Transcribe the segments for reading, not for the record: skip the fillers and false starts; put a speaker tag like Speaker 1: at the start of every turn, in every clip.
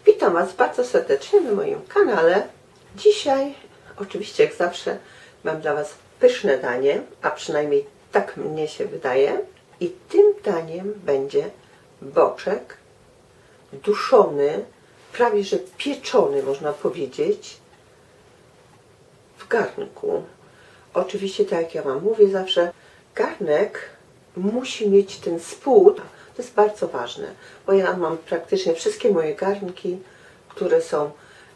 Speaker 1: Witam Was bardzo serdecznie na moim kanale. Dzisiaj, oczywiście jak zawsze, mam dla Was pyszne danie, a przynajmniej tak mnie się wydaje. I tym daniem będzie boczek duszony, prawie że pieczony, można powiedzieć, w garnku. Oczywiście, tak jak ja Wam mówię zawsze, garnek musi mieć ten spód. To jest bardzo ważne, bo ja mam praktycznie wszystkie moje garnki, które są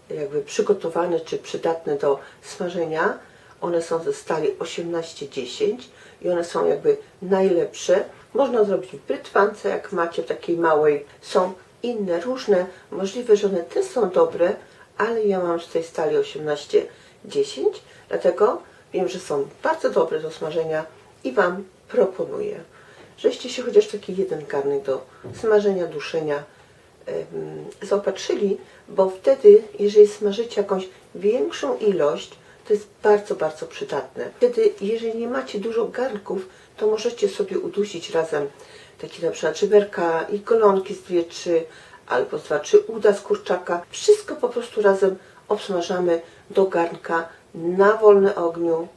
Speaker 1: jakby przygotowane czy przydatne do smażenia. One są ze stali 18-10 i one są jakby najlepsze. Można zrobić w brytwance, jak macie takiej małej. Są inne, różne. Możliwe, że one też są dobre, ale ja mam z tej stali 18-10, dlatego wiem, że są bardzo dobre do smażenia i Wam proponuję, żeście się chociaż taki jeden garnek do smażenia, duszenia zaopatrzyli, bo wtedy, jeżeli smażycie jakąś większą ilość, to jest bardzo, bardzo przydatne. Wtedy, jeżeli nie macie dużo garnków, to możecie sobie udusić razem takie na przykład żeberka i golonki z 2-3, albo z 2-3 uda z kurczaka. Wszystko po prostu razem obsmażamy do garnka na wolnym ogniu,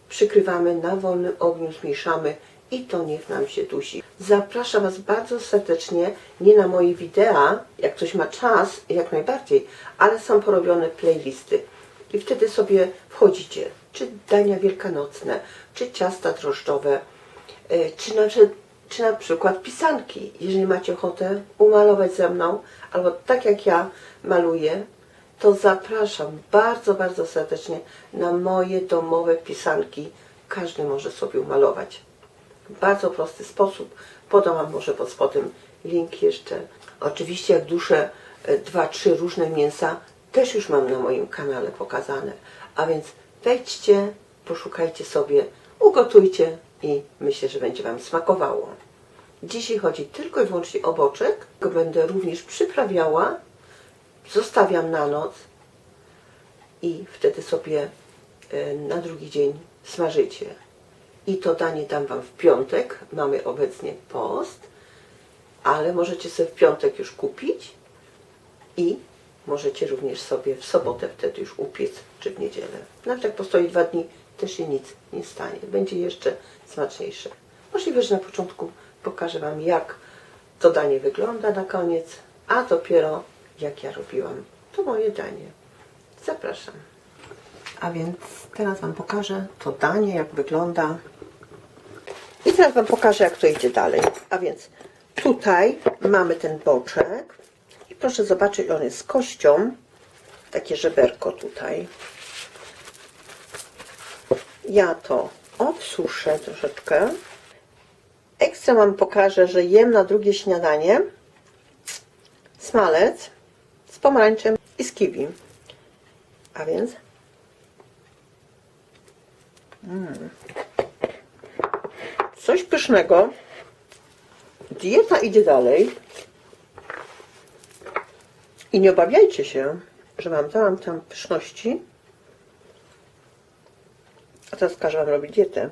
Speaker 1: przykrywamy na wolnym ogniu, zmniejszamy i to niech nam się dusi. Zapraszam Was bardzo serdecznie, nie na moje wideo, jak ktoś ma czas, jak najbardziej, ale są porobione playlisty. I wtedy sobie wchodzicie, czy dania wielkanocne, czy ciasta drożdżowe, czy na przykład pisanki. Jeżeli macie ochotę umalować ze mną, albo tak jak ja maluję, to zapraszam bardzo, bardzo serdecznie na moje domowe pisanki. Każdy może sobie umalować. W bardzo prosty sposób. Podam Wam może pod spodem link jeszcze. Oczywiście jak duszę 2-3 różne mięsa, też już mam na moim kanale pokazane. A więc wejdźcie, poszukajcie sobie, ugotujcie i myślę, że będzie Wam smakowało. Dzisiaj chodzi tylko i wyłącznie o boczek. Go będę również przyprawiała. Zostawiam na noc i wtedy sobie na drugi dzień smażycie. I to danie dam Wam w piątek. Mamy obecnie post, ale możecie sobie w piątek już kupić i możecie również sobie w sobotę wtedy już upiec, czy w niedzielę. Nawet jak postoi 2 dni, też się nic nie stanie. Będzie jeszcze smaczniejsze. Możliwe, że na początku pokażę Wam, jak to danie wygląda na koniec, a dopiero jak ja robiłam to moje danie. Zapraszam. A więc teraz Wam pokażę to danie, jak wygląda. I teraz Wam pokażę, jak to idzie dalej. A więc tutaj mamy ten boczek. I proszę zobaczyć, on jest z kością. Takie żeberko tutaj. Ja to obsuszę troszeczkę. Ekstra Wam pokażę, że jem na drugie śniadanie smalec z pomarańczem i z kiwi. A więc coś pysznego. Dieta idzie dalej. I nie obawiajcie się, że Wam dałam tam pyszności. A teraz każę Wam robić dietę.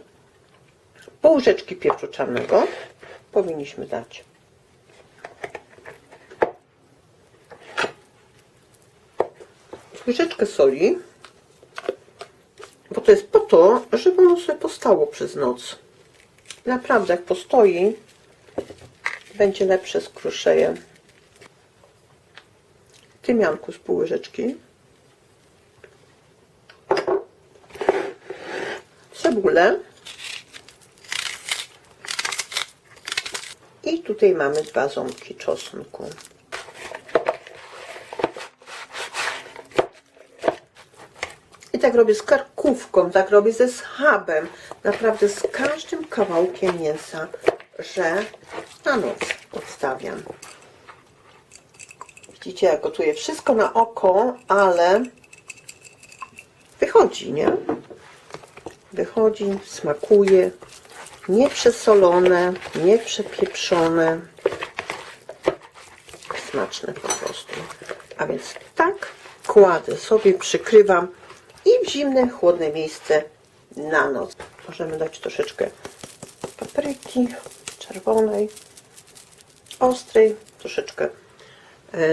Speaker 1: Pół łyżeczki pieprzu czarnego powinniśmy dać. Łyżeczkę soli, bo to jest po to, żeby ono sobie postało przez noc. Naprawdę, jak postoi, będzie lepsze, skruszeje. Tymianku z pół łyżeczki. Cebulę. I tutaj mamy 2 ząbki czosnku. I tak robię z karkówką, tak robię ze schabem. Naprawdę z każdym kawałkiem mięsa, że na noc odstawiam. Widzicie, jak gotuję wszystko na oko, ale wychodzi, nie? Wychodzi, smakuje. Nie przesolone, nie przepieprzone. Smaczne po prostu. A więc tak kładę sobie, przykrywam i w zimne, chłodne miejsce na noc. Możemy dać troszeczkę papryki czerwonej, ostrej, troszeczkę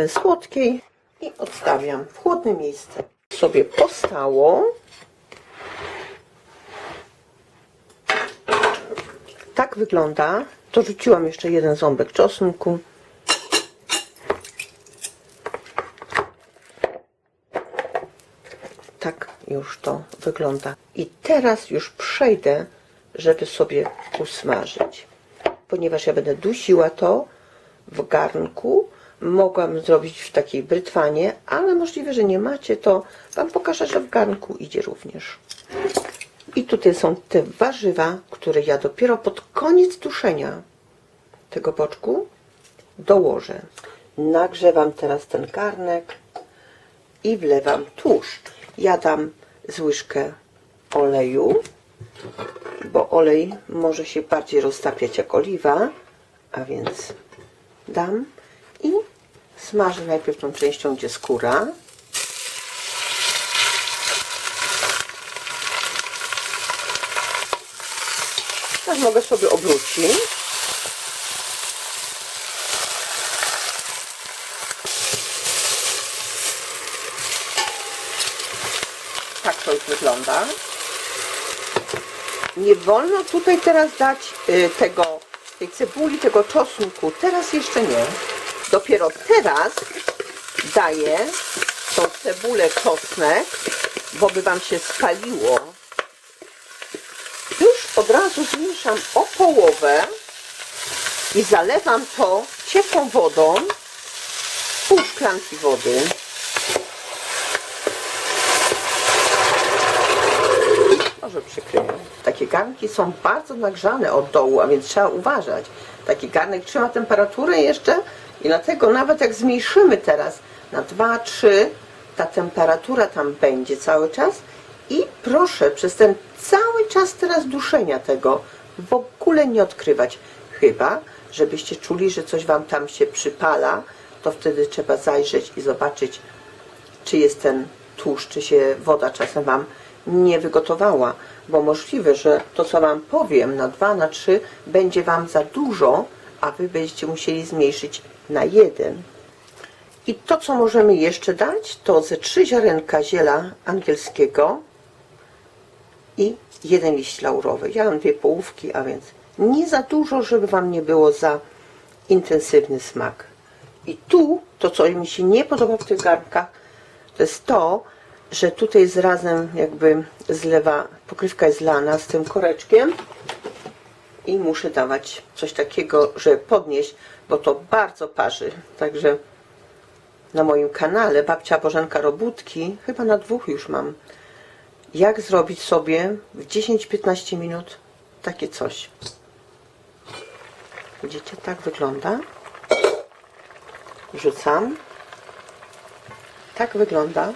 Speaker 1: słodkiej i i odstawiam w chłodne miejsce. Sobie postało. Tak wygląda. Dorzuciłam jeszcze jeden ząbek czosnku. Tak już to wygląda. I teraz już przejdę, żeby sobie usmażyć. Ponieważ ja będę dusiła to w garnku. Mogłam zrobić w takiej brytwanie, ale możliwe, że nie macie, to Wam pokażę, że w garnku idzie również. I tutaj są te warzywa, które ja dopiero pod koniec duszenia tego boczku dołożę. Nagrzewam teraz ten garnek i wlewam tłuszcz. Ja dam z łyżkę oleju, bo olej może się bardziej roztapiać jak oliwa, a więc dam i smażę najpierw tą częścią, gdzie skóra. Tak mogę sobie obrócić. Tak to już wygląda. Nie wolno tutaj teraz dać tej cebuli, tego czosnku. Teraz jeszcze nie. Dopiero teraz daję tą cebulę, czosnek, bo by Wam się spaliło. Już od razu zmniejszam o połowę i zalewam to ciepłą wodą, pół szklanki wody. Może przykryję. Takie garnki są bardzo nagrzane od dołu, a więc trzeba uważać. Taki garnek trzyma temperaturę jeszcze i dlatego nawet jak zmniejszymy teraz na 2-3, ta temperatura tam będzie cały czas. I proszę przez ten cały czas teraz duszenia tego w ogóle nie odkrywać. Chyba, żebyście czuli, że coś Wam tam się przypala, to wtedy trzeba zajrzeć i zobaczyć, czy jest ten tłuszcz, czy się woda czasem Wam nie wygotowała. Bo możliwe, że to, co Wam powiem na 2, na 3 będzie Wam za dużo, a Wy będziecie musieli zmniejszyć na 1. I to, co możemy jeszcze dać, to ze 3 ziarenka ziela angielskiego i 1 liść laurowy. Ja mam 2 połówki, a więc nie za dużo, żeby Wam nie było za intensywny smak. I tu, to co mi się nie podoba w tych garnkach, to jest to, że tutaj jest razem jakby zlewa, pokrywka jest lana z tym koreczkiem i muszę dawać coś takiego, żeby podnieść, bo to bardzo parzy. Także na moim kanale Babcia Bożenka Robótki, chyba na 2 już mam, jak zrobić sobie w 10-15 minut takie coś. Widzicie, tak wygląda. Wrzucam. Tak wygląda.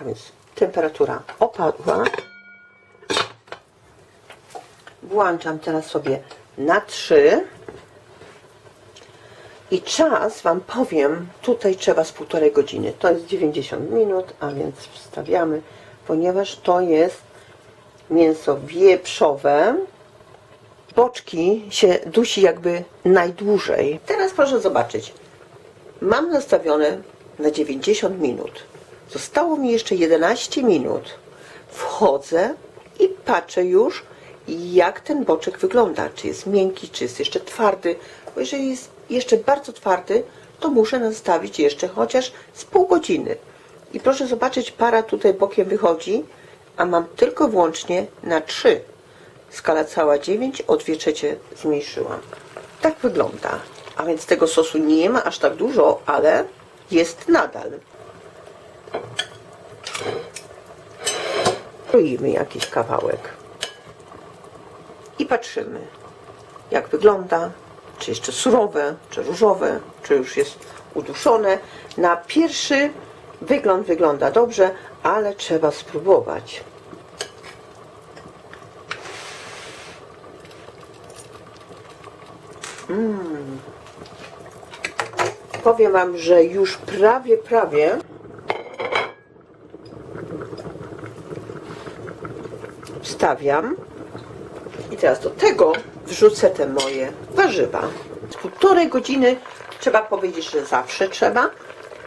Speaker 1: A więc temperatura opadła. Włączam teraz sobie na 3. I czas Wam powiem, tutaj trzeba z 1,5 godziny. To jest 90 minut, a więc wstawiamy, ponieważ to jest mięso wieprzowe. Boczki się dusi jakby najdłużej. Teraz proszę zobaczyć. Mam nastawione na 90 minut. Zostało mi jeszcze 11 minut. Wchodzę i patrzę już, jak ten boczek wygląda. Czy jest miękki, czy jest jeszcze twardy. Bo jeżeli jest jeszcze bardzo twardy, to muszę nastawić jeszcze chociaż z pół godziny. I proszę zobaczyć, para tutaj bokiem wychodzi, a mam tylko wyłącznie na 3. Skala cała 9, o 2/3 zmniejszyłam. Tak wygląda. A więc tego sosu nie ma aż tak dużo, ale jest nadal. Kroimy jakiś kawałek. I patrzymy, jak wygląda. Czy jeszcze surowe, czy różowe, czy już jest uduszone. Na pierwszy wygląd wygląda dobrze, ale trzeba spróbować. Powiem Wam, że już prawie wstawiam. I teraz do tego wrzucę te moje warzywa. Z 1,5 godziny trzeba powiedzieć, że zawsze trzeba.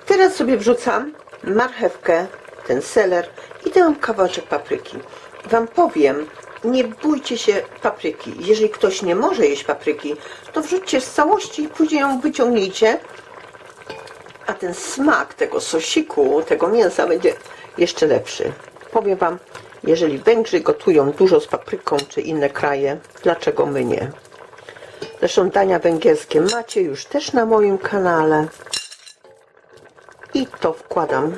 Speaker 1: Teraz sobie wrzucam marchewkę, ten seler i dam kawałeczek papryki. Wam powiem, nie bójcie się papryki. Jeżeli ktoś nie może jeść papryki, to wrzućcie z całości i później ją wyciągnijcie. A ten smak tego sosiku, tego mięsa będzie jeszcze lepszy. Powiem Wam, jeżeli Węgrzy gotują dużo z papryką, czy inne kraje, dlaczego my nie? Zresztą dania węgierskie macie już też na moim kanale. I to wkładam.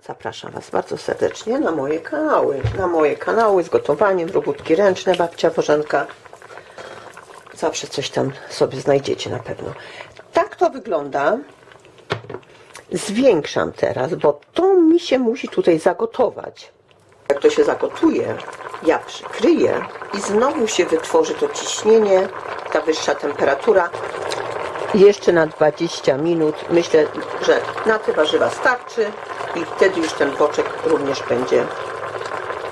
Speaker 1: Zapraszam Was bardzo serdecznie na moje kanały. Na moje kanały z gotowaniem, robótki ręczne, babcia Bożenka. Zawsze coś tam sobie znajdziecie na pewno. Tak to wygląda. Zwiększam teraz, bo to mi się musi tutaj zagotować. Jak to się zagotuje, ja przykryję i znowu się wytworzy to ciśnienie, ta wyższa temperatura. Jeszcze na 20 minut. Myślę, że na te warzywa starczy i wtedy już ten boczek również będzie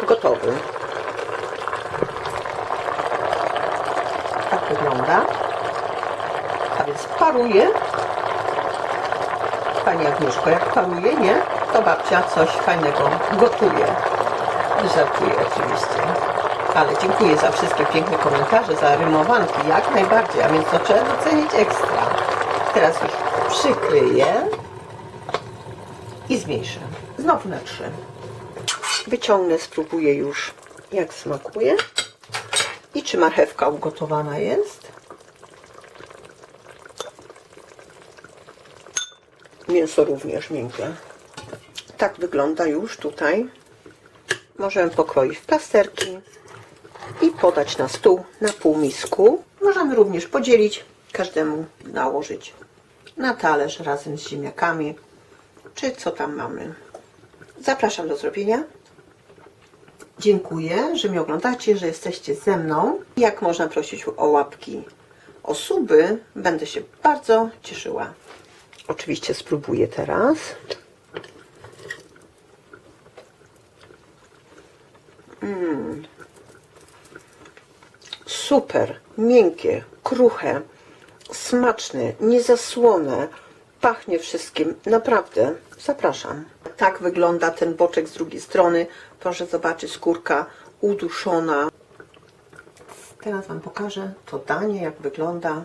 Speaker 1: gotowy. Tak wygląda. A więc paruje. Pani Agnieszko, jak paruje, nie? To babcia coś fajnego gotuje. Żartuję oczywiście. Ale dziękuję za wszystkie piękne komentarze, za rymowanki, jak najbardziej, a więc to trzeba docenić ekstra. Teraz już przykryję i zmniejszę. Znowu na 3. Wyciągnę, spróbuję już, jak smakuje. I czy marchewka ugotowana jest. Mięso również miękkie. Tak wygląda już tutaj. Możemy pokroić w plasterki i podać na stół na półmisku. Możemy również podzielić, każdemu nałożyć na talerz razem z ziemniakami, czy co tam mamy. Zapraszam do zrobienia. Dziękuję, że mnie oglądacie, że jesteście ze mną. Jak można prosić o łapki, o suby, będę się bardzo cieszyła. Oczywiście spróbuję teraz. Super, miękkie, kruche, smaczne, niezasłone, pachnie wszystkim, naprawdę, zapraszam. Tak wygląda ten boczek z drugiej strony, proszę zobaczyć, skórka uduszona. Teraz Wam pokażę to danie, jak wygląda.